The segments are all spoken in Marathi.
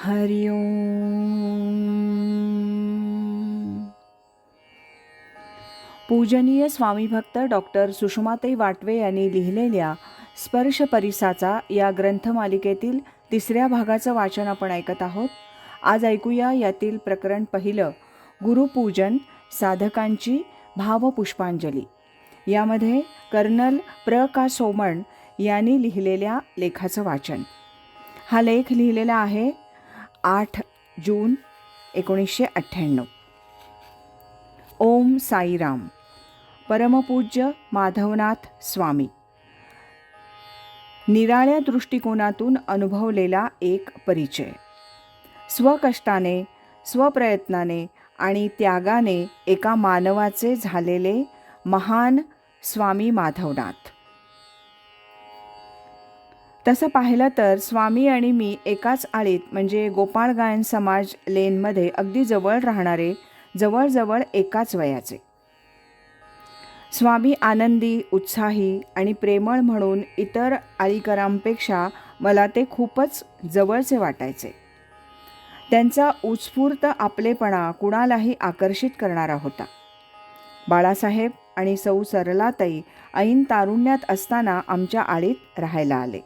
हरि ओम. पूजनीय स्वामी भक्त डॉक्टर सुषमाताई वाटवे यांनी लिहिलेल्या स्पर्श परिसाचा या ग्रंथमालिकेतील तिसऱ्या भागाचं वाचन आपण ऐकत आहोत. आज ऐकूया यातील प्रकरण पहिलं, गुरुपूजन साधकांची भावपुष्पांजली. यामध्ये कर्नल प्र का सोमण यांनी लिहिलेल्या लेखाचं वाचन. हा लेख लिहिलेला आहे 8 जून 1998. ओम साईराम. परमपूज्य माधवनाथ स्वामी. निराळ्या दृष्टिकोनातून अनुभवलेला एक परिचय. स्वकष्टाने, स्वप्रयत्नाने आणि त्यागाने एका मानवाचे झालेले महान स्वामी माधवनाथ. तसं पाहिलं तर स्वामी आणि मी एकाच आळीत म्हणजे गोपाळ गायन समाज लेनमध्ये अगदी जवळ राहणारे, जवळजवळ एकाच वयाचे. स्वामी आनंदी, उत्साही आणि प्रेमळ म्हणून इतर आळीकरांपेक्षा मला ते खूपच जवळचे वाटायचे. त्यांचा उत्स्फूर्त आपलेपणा कुणालाही आकर्षित करणारा होता. बाळासाहेब आणि सौ सरलाताई ऐन तारुण्यात असताना आमच्या आळीत राहायला आले.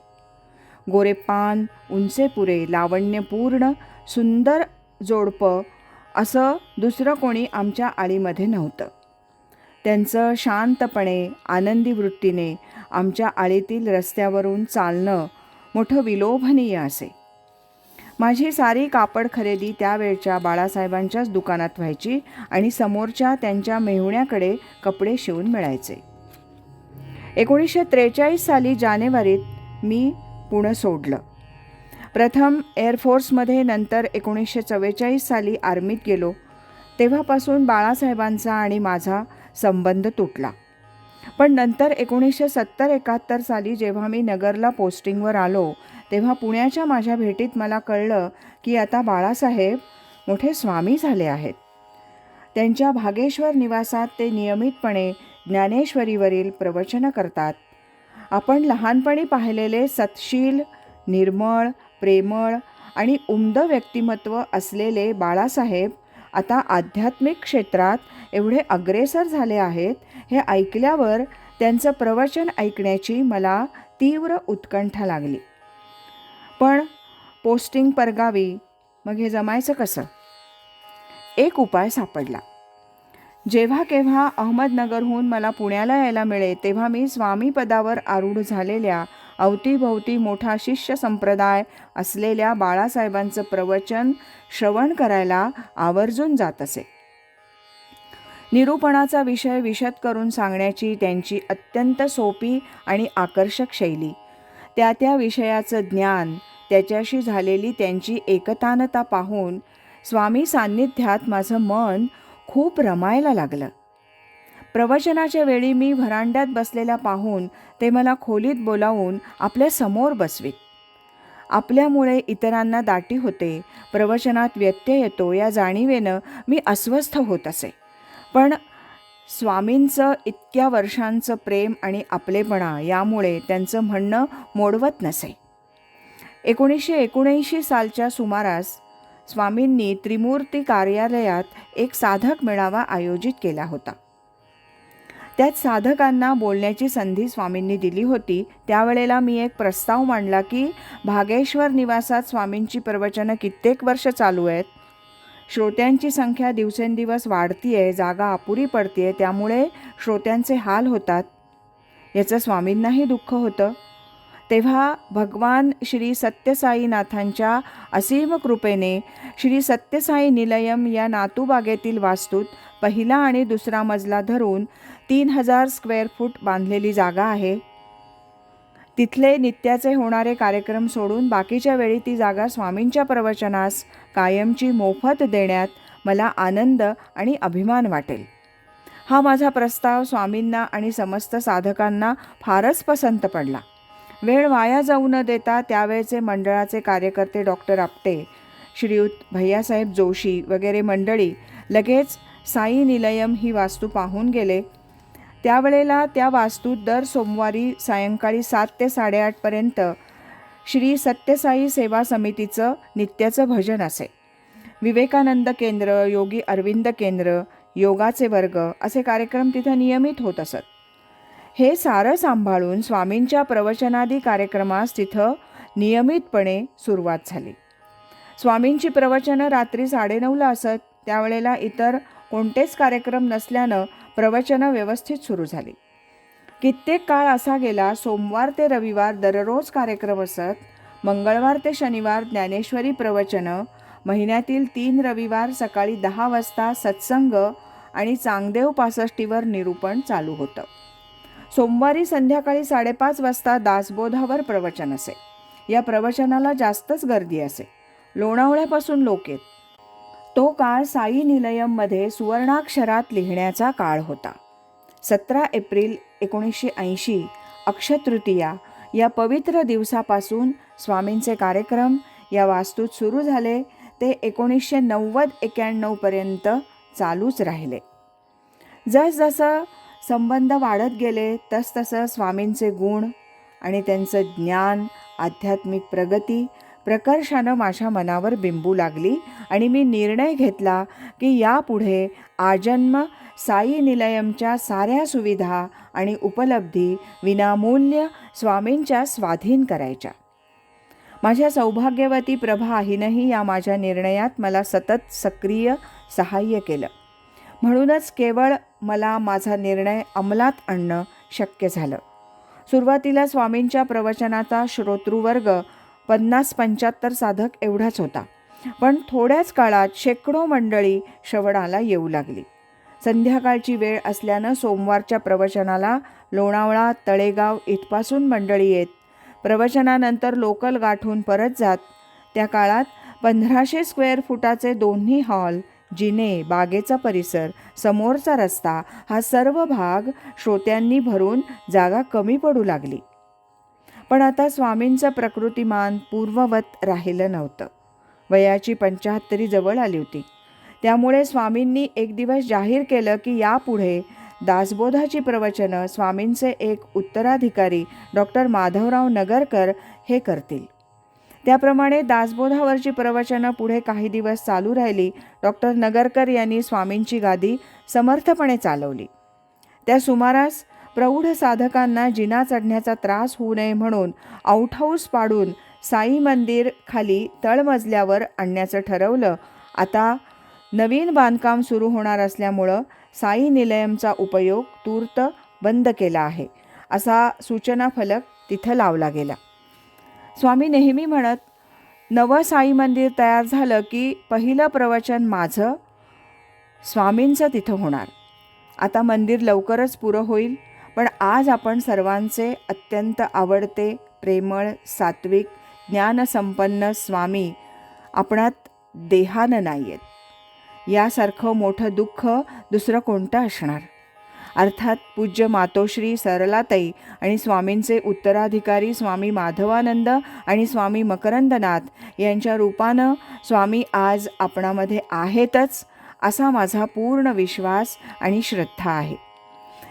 गोरेपान, उंचेपुरे, लावण्यपूर्ण सुंदर जोडपं असं दुसरं कोणी आमच्या आळीमध्ये नव्हतं. त्यांचं शांतपणे, आनंदी वृत्तीने आमच्या आळीतील रस्त्यावरून चालणं मोठं विलोभनीय असे. माझी सारी कापड खरेदी त्यावेळच्या बाळासाहेबांच्याच दुकानात व्हायची आणि समोरच्या त्यांच्या मेहुण्याकडे कपडे शिवून मिळायचे. 1943 साली जानेवारीत मी पुणे सोडलं. प्रथम एअरफोर्समध्ये, नंतर 1944 साली आर्मीत गेलो. तेव्हापासून बाळासाहेबांचा आणि माझा संबंध तुटला. पण नंतर 1970-71 साली जेव्हा मी नगरला पोस्टिंगवर आलो, तेव्हा पुण्याच्या माझ्या भेटीत मला कळलं की आता बाळासाहेब मोठे स्वामी झाले आहेत. त्यांच्या भागेश्वर निवासात ते नियमितपणे ज्ञानेश्वरीवरील प्रवचनं करतात. आपण लहानपणी पाहिलेले सत्शील, निर्मळ, प्रेमळ आणि उमदं व्यक्तिमत्व असलेले बाळासाहेब आता आध्यात्मिक क्षेत्रात एवढे अग्रेसर झाले आहेत, हे ऐकल्यावर त्यांचं प्रवचन ऐकण्याची मला तीव्र उत्कंठा लागली. पण पोस्टिंग परगावी, मग हे जमायचं कसं? एक उपाय सापडला. जेव्हा केव्हा अहमदनगरहून मला पुण्याला यायला मिळे, तेव्हा मी स्वामी पदावर आरूढ झालेल्या, अवतीभोवती मोठा शिष्य संप्रदाय असलेल्या बाळासाहेबांचं प्रवचन श्रवण करायला आवर्जून जात असे. निरूपणाचा विषय विशद करून सांगण्याची त्यांची अत्यंत सोपी आणि आकर्षक शैली, त्या विषयाचं ज्ञान, त्याच्याशी झालेली त्यांची एकतानता पाहून स्वामी सान्निध्यात माझं मन खूप रमायला लागलं. प्रवचनाच्या वेळी मी व्हरांड्यात बसलेला पाहून ते मला खोलीत बोलावून आपल्या समोर बसवीत. आपल्यामुळे इतरांना दाटी होते, प्रवचनात व्यत्यय येतो या जाणीवेनं मी अस्वस्थ होत असे. पण स्वामींचं इतक्या वर्षांचं प्रेम आणि आपलेपणा यामुळे त्यांचं म्हणणं मोडवत नसे. 1979 सालच्या सुमारास स्वामींनी त्रिमूर्ती कार्यालयात एक साधक मेळावा आयोजित केला होता. त्यात साधकांना बोलण्याची संधी स्वामींनी दिली होती. त्यावेळेला मी एक प्रस्ताव मांडला की भागेश्वर निवासात स्वामींची प्रवचनं कित्येक वर्ष चालू आहेत. श्रोत्यांची संख्या दिवसेंदिवस वाढतीये, जागा अपुरी पडतीये, त्यामुळे श्रोत्यांचे हाल होतात. याचं स्वामींनाही दुःख होतं. तेव्हा भगवान श्री सत्यसाईनाथांच्या असीम कृपेने श्री सत्यसाई निलयम या नातूबागेतील वास्तूत पहिला आणि दुसरा मजला धरून 3000 स्क्वेअर फूट बांधलेली जागा आहे. तिथले नित्याचे होणारे कार्यक्रम सोडून बाकीच्या वेळी ती जागा स्वामींच्या प्रवचनास कायमची मोफत देण्यात मला आनंद आणि अभिमान वाटेल. हा माझा प्रस्ताव स्वामींना आणि समस्त साधकांना फारच पसंत पडला. वेळ वाया जाऊ न देता त्यावेळचे मंडळाचे कार्यकर्ते डॉक्टर आपटे, श्रीयुत भैयासाहेब जोशी वगैरे मंडळी लगेच साई निलयम ही वास्तू पाहून गेले. त्यावेळेला त्या वास्तूत दर सोमवारी सायंकाळी 7 ते 8:30 पर्यंत श्री सत्यसाई सेवा समितीचं नित्याचं भजन असे. विवेकानंद केंद्र, योगी अरविंद केंद्र, योगाचे वर्ग असे कार्यक्रम तिथं नियमित होत असत. हे सारं सांभाळून स्वामींच्या प्रवचनादी कार्यक्रमास तिथं नियमितपणे सुरुवात झाली. स्वामींची प्रवचनं रात्री 9:30ला असत. त्यावेळेला इतर कोणतेच कार्यक्रम नसल्यानं प्रवचनं व्यवस्थित सुरू झाली. कित्येक काळ असा गेला, सोमवार ते रविवार दररोज कार्यक्रम असत. मंगळवार ते शनिवार ज्ञानेश्वरी प्रवचनं, महिन्यातील 3 रविवार सकाळी 10 वाजता सत्संग आणि चांगदेव 65वर निरूपण चालू होतं. सोमवारी संध्याकाळी 5:30 वाजता दासबोधावर प्रवचन असे. या प्रवचनाला जास्तच गर्दी असे. लोणावळ्यापासून लोक येत. तो काळ साई निलयममध्ये सुवर्णाक्षरात लिहिण्याचा काळ होता. 17 एप्रिल 1980 अक्षयतृतीया या पवित्र दिवसापासून स्वामींचे कार्यक्रम या वास्तूत सुरू झाले ते 1990-91 पर्यंत चालूच राहिले. जसजसं संबंध वाढत गेले तसतसं स्वामींचे गुण आणि त्यांचं ज्ञान, आध्यात्मिक प्रगती प्रकर्षानं माझ्या मनावर बिंबू लागली आणि मी निर्णय घेतला की यापुढे आजन्म साई निलयमच्या साऱ्या सुविधा आणि उपलब्धी विनामूल्य स्वामींच्या स्वाधीन करायच्या. माझ्या सौभाग्यवती प्रभा आईनंही या माझ्या निर्णयात मला सतत सक्रिय सहाय्य केलं. म्हणूनच केवळ मला माझा निर्णय अंमलात आणणं शक्य झालं. सुरुवातीला स्वामींच्या प्रवचनाचा श्रोतृवर्ग 50-75 साधक एवढाच होता. पण थोड्याच काळात शेकडो मंडळी श्रवणाला येऊ लागली. संध्याकाळची वेळ असल्यानं सोमवारच्या प्रवचनाला लोणावळा, तळेगाव इथपासून मंडळी येत. प्रवचनानंतर लोकल गाठून परत जात. त्या काळात 1500 स्क्वेअर फुटाचे दोन्ही हॉल, जिने, बागेचा परिसर, समोरचा रस्ता हा सर्व भाग श्रोत्यांनी भरून जागा कमी पडू लागली. पण आता स्वामींचं प्रकृतिमान पूर्ववत राहिलं नव्हतं. वयाची 75 जवळ आली होती. त्यामुळे स्वामींनी एक दिवस जाहीर केलं की यापुढे दासबोधाची प्रवचनं स्वामींचे एक उत्तराधिकारी डॉक्टर माधवराव नगरकर हे करतील. त्याप्रमाणे दासबोधावरची प्रवचनं पुढे काही दिवस चालू राहिली. डॉक्टर नगरकर यांनी स्वामींची गादी समर्थपणे चालवली. त्या सुमारास प्रौढ साधकांना जिना चढण्याचा त्रास होऊ नये म्हणून आउटहाऊस पाडून साई मंदिर खाली तळमजल्यावर आणण्याचं ठरवलं. आता नवीन बांधकाम सुरू होणार असल्यामुळं साई निलयमचा उपयोग तूर्त बंद केला आहे असा सूचना फलक तिथं लावला गेला. स्वामी नेहमी म्हणत, नवं साई मंदिर तयार झालं की पहिलं प्रवचन माझं स्वामींचं तिथं होणार. आता मंदिर लवकरच पुरं होईल. पण आज आपण सर्वांचे अत्यंत आवडते, प्रेमळ, सात्विक, ज्ञानसंपन्न स्वामी आपणात देहानं नाही आहेत. यासारखं मोठं दुःख दुसरं कोणतं असणार. अर्थात पूज्य मातोश्री सरलाताई आणि स्वामींचे उत्तराधिकारी स्वामी माधवानंद आणि स्वामी मकरंदनाथ यांच्या रूपानं स्वामी आज आपणामध्ये आहेतच असा माझा पूर्ण विश्वास आणि श्रद्धा आहे.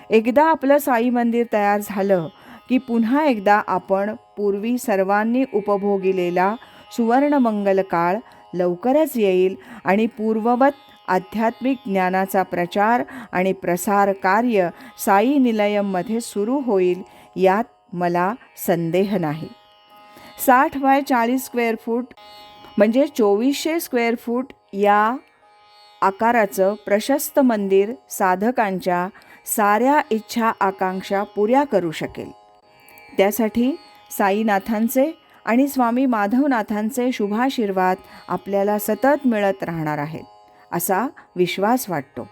एकदा आपलं साई मंदिर तयार झालं की पुन्हा एकदा आपण पूर्वी सर्वांनी उपभोगिलेला सुवर्णमंगल काळ लवकरच येईल आणि पूर्ववत आध्यात्मिक ज्ञानाचा प्रचार आणि प्रसार कार्य साई निलयममध्ये सुरू होईल यात मला संदेह नाही. 60 बाय 40 स्क्वेअर फूट म्हणजे 2400 स्क्वेअर फूट या आकाराचं प्रशस्त मंदिर साधकांच्या साऱ्या इच्छा आकांक्षा पुऱ्या करू शकेल. त्यासाठी साईनाथांचे आणि स्वामी माधवनाथांचे शुभाशीर्वाद आपल्याला सतत मिळत राहणार आहेत असा विश्वास वाटतो.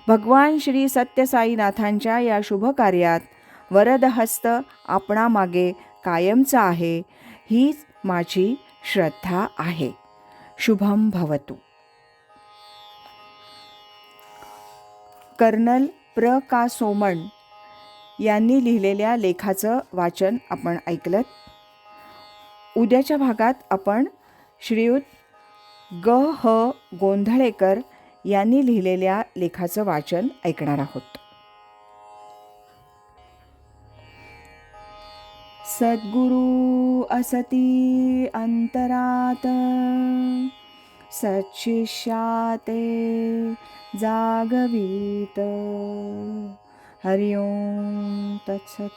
भगवान श्री सत्यसाईनाथांच्या या शुभकार्यात वरदहस्त आपणामागे कायमचा आहे हीच माझी श्रद्धा आहे. शुभम भवतु. कर्नल प्र. का. सोमण यांनी लिहिलेल्या लेखाचं वाचन आपण ऐकलं. उद्याच्या भागात आपण श्रीयुत ग. ह. गोंधळेकर यांनी लिहिलेल्या लेखाचं वाचन ऐकणार आहोत. सद्गुरु असती अंतरात, सच्छिष्याते जागवीत. हरि ओम तत्सत.